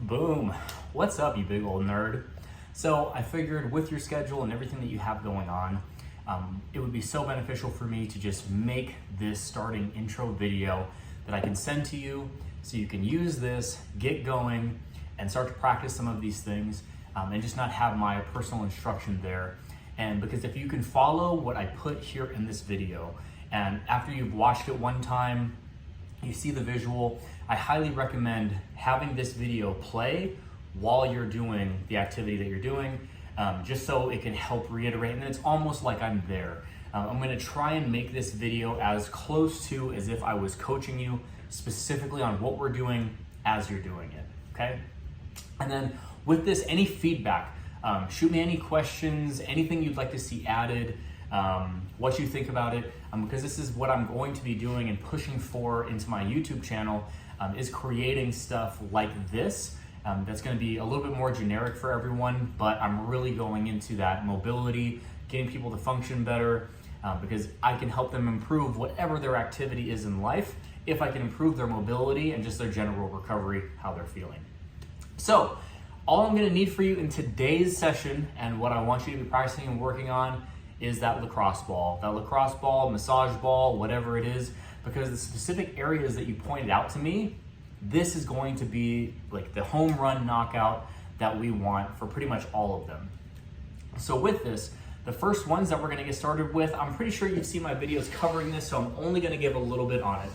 Boom. What's up, you big old nerd? So I figured with your schedule and everything that you have going on, it would be so beneficial for me to just make this starting intro video that I can send to you so you can use this, get going, and start to practice some of these things and just not have my personal instruction there. And because if you can follow what I put here in this video, and after you've watched it one time, you see the visual, I highly recommend having this video play while you're doing the activity that you're doing, just so it can help reiterate, and it's almost like I'm there. I'm gonna try and make this video as close to as if I was coaching you specifically on what we're doing as you're doing it, okay? And then with this, any feedback, shoot me any questions, anything you'd like to see added, what you think about it, because this is what I'm going to be doing and pushing for into my YouTube channel, is creating stuff like this. That's going to be a little bit more generic for everyone, but I'm really going into that mobility, getting people to function better, because I can help them improve whatever their activity is in life if I can improve their mobility and just their general recovery, how they're feeling. So all I'm going to need for you in today's session, and what I want you to be practicing and working on, is that lacrosse ball, massage ball, whatever it is, because the specific areas that you pointed out to me, this is going to be like the home run knockout that we want for pretty much all of them. So with this, the first ones that we're gonna get started with, I'm pretty sure you've seen my videos covering this, so I'm only gonna give a little bit on it.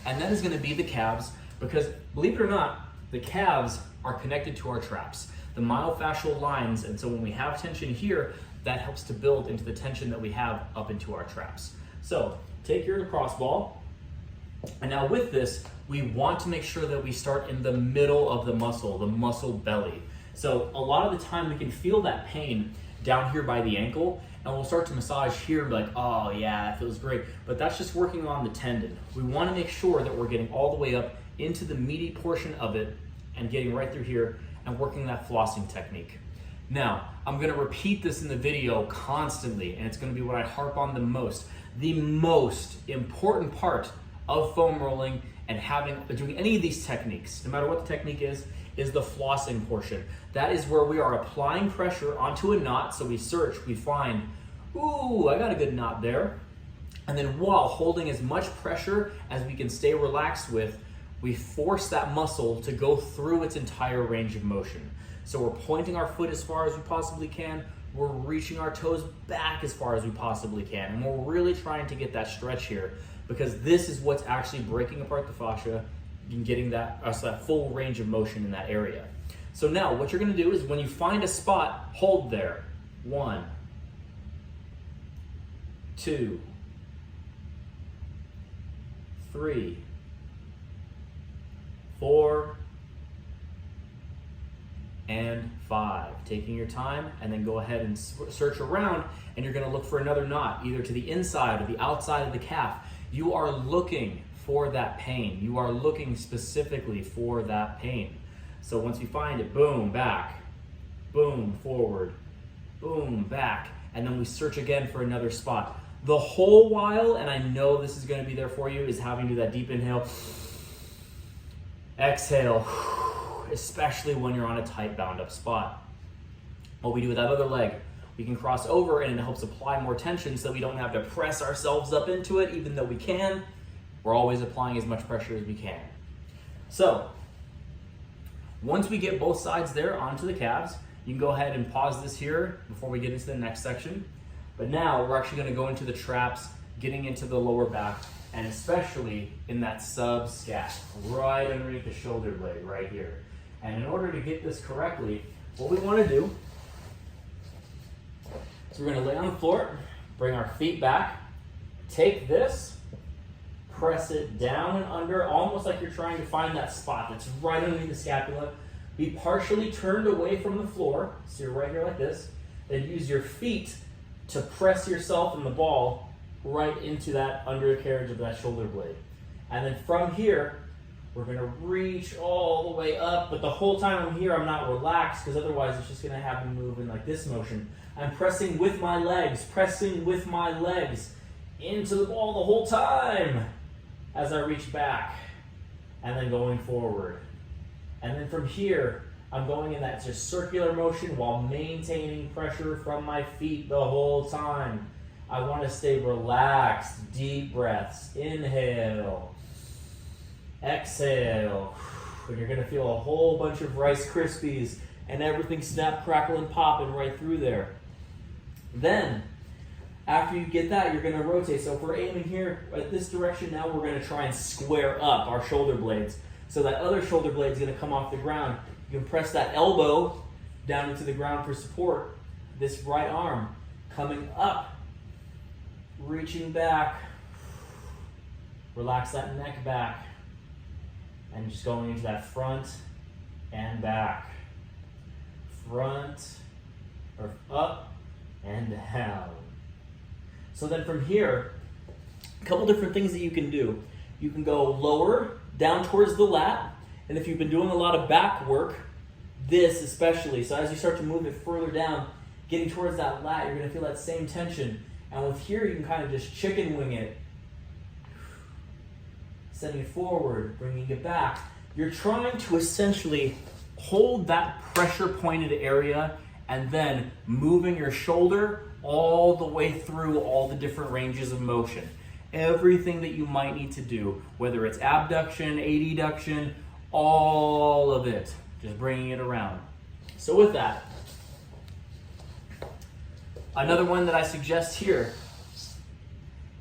And that is gonna be the calves, because believe it or not, the calves are connected to our traps, the myofascial lines, and so when we have tension here, that helps to build into the tension that we have up into our traps. So take your lacrosse ball, and now with this, we want to make sure that we start in the middle of the muscle belly. So a lot of the time we can feel that pain down here by the ankle, and we'll start to massage here and be like, oh yeah, that feels great. But that's just working on the tendon. We want to make sure that we're getting all the way up into the meaty portion of it and getting right through here and working that flossing technique. Now, I'm going to repeat this in the video constantly, and it's going to be what I harp on the most. The most important part of foam rolling and doing any of these techniques, no matter what the technique is the flossing portion. That is where we are applying pressure onto a knot. So we search, we find, ooh, I got a good knot there. And then while holding as much pressure as we can stay relaxed with, we force that muscle to go through its entire range of motion. So we're pointing our foot as far as we possibly can, we're reaching our toes back as far as we possibly can, and we're really trying to get that stretch here, because this is what's actually breaking apart the fascia and getting that full range of motion in that area. So now what you're gonna do is when you find a spot, hold there. 1, 2, 3, 4, and 5. Taking your time, and then go ahead and search around, and you're gonna look for another knot, either to the inside or the outside of the calf. You are looking for that pain. You are looking specifically for that pain. So once you find it, boom, back, boom, forward, boom, back, and then we search again for another spot. The whole while, and I know this is gonna be there for you, is having to do that deep inhale, exhale, especially when you're on a tight bound up spot. What we do with that other leg, we can cross over, and it helps apply more tension so we don't have to press ourselves up into it, even though we can. We're always applying as much pressure as we can. So once we get both sides there onto the calves, you can go ahead and pause this here before we get into the next section. But now we're actually going to go into the traps, getting into the lower back, and especially in that sub-scat, right underneath the shoulder blade right here. And in order to get this correctly, what we want to do is we're going to lay on the floor, bring our feet back, take this, press it down and under, almost like you're trying to find that spot that's right underneath the scapula. Be partially turned away from the floor, so you're right here like this. Then use your feet to press yourself and the ball right into that undercarriage of that shoulder blade. And then from here, we're gonna reach all the way up, but the whole time I'm here, I'm not relaxed, because otherwise it's just gonna have me move in like this motion. I'm pressing with my legs into the ball the whole time as I reach back, and then going forward. And then from here, I'm going in that just circular motion while maintaining pressure from my feet the whole time. I want to stay relaxed. Deep breaths. Inhale. Exhale. And you're going to feel a whole bunch of Rice Krispies and everything snap, crackle, and popping right through there. Then, after you get that, you're going to rotate. So if we're aiming here at this direction, now we're going to try and square up our shoulder blades. So that other shoulder blade is going to come off the ground. You can press that elbow down into the ground for support. This right arm coming up, reaching back. Relax that neck back. And just going into that front and back. Front, or up and down. So then from here, a couple different things that you can do. You can go lower, down towards the lat, and if you've been doing a lot of back work, this especially, so as you start to move it further down, getting towards that lat, you're going to feel that same tension. And with here, you can kind of just chicken wing it. Sending it forward, bringing it back. You're trying to essentially hold that pressure pointed area and then moving your shoulder all the way through all the different ranges of motion. Everything that you might need to do, whether it's abduction, adduction, all of it, just bringing it around. So with that, another one that I suggest here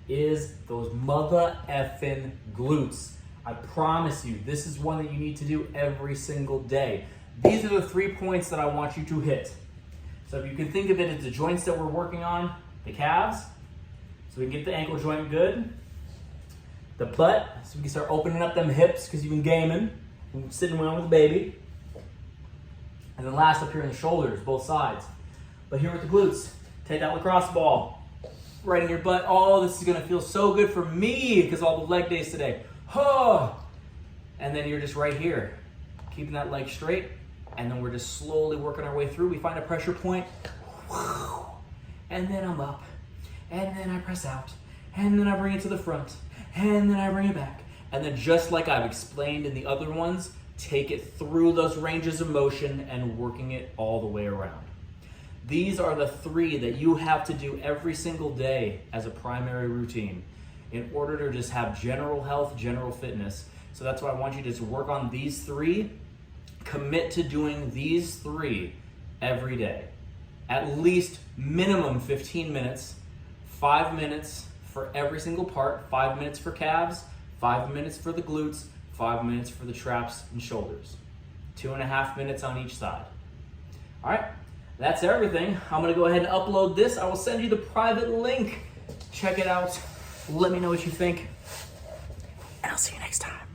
is those mother effing glutes. I promise you, this is one that you need to do every single day. These are the 3 points that I want you to hit. So if you can think of it as the joints that we're working on, the calves, so we can get the ankle joint good. The butt, so we can start opening up them hips because you've been gaming, sitting around with a baby. And then last up here in the shoulders, both sides. But here with the glutes, take that lacrosse ball right in your butt. Oh, this is gonna feel so good for me because all the leg days today. Oh. And then you're just right here, keeping that leg straight. And then we're just slowly working our way through. We find a pressure point. And then I'm up. And then I press out. And then I bring it to the front. And then I bring it back. And then just like I've explained in the other ones, take it through those ranges of motion and working it all the way around. These are the 3 that you have to do every single day as a primary routine in order to just have general health, general fitness. So that's why I want you to just work on these 3. Commit to doing these 3 every day. At least minimum 15 minutes, 5 minutes for every single part, 5 minutes for calves, 5 minutes for the glutes, 5 minutes for the traps and shoulders. 2.5 minutes on each side. All right, that's everything. I'm gonna go ahead and upload this. I will send you the private link. Check it out. Let me know what you think. And I'll see you next time.